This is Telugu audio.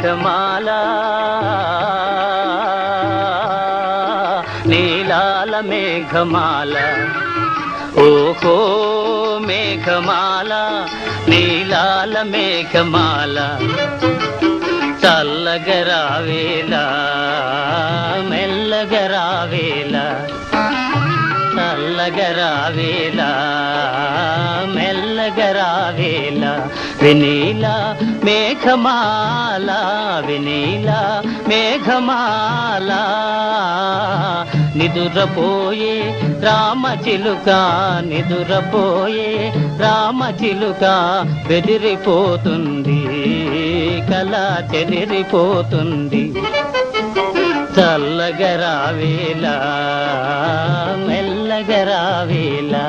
మేఘమాల నీలాల మేఘమాల ఓహో మేఘమాల నీలాల మేఘమాల చల్లగరావేలా మెల్లగరావేలా చల్లగరావేలా మెల్లగరావేలా వినీలా మేఘమాల వినీలా మేఘమాల నిదురపోయే రామచిలుక నిదురపోయే రామచిలుక బెదిరిపోతుంది కల చెదిరిపోతుంది చల్లగరావేలా మెల్లగరావేలా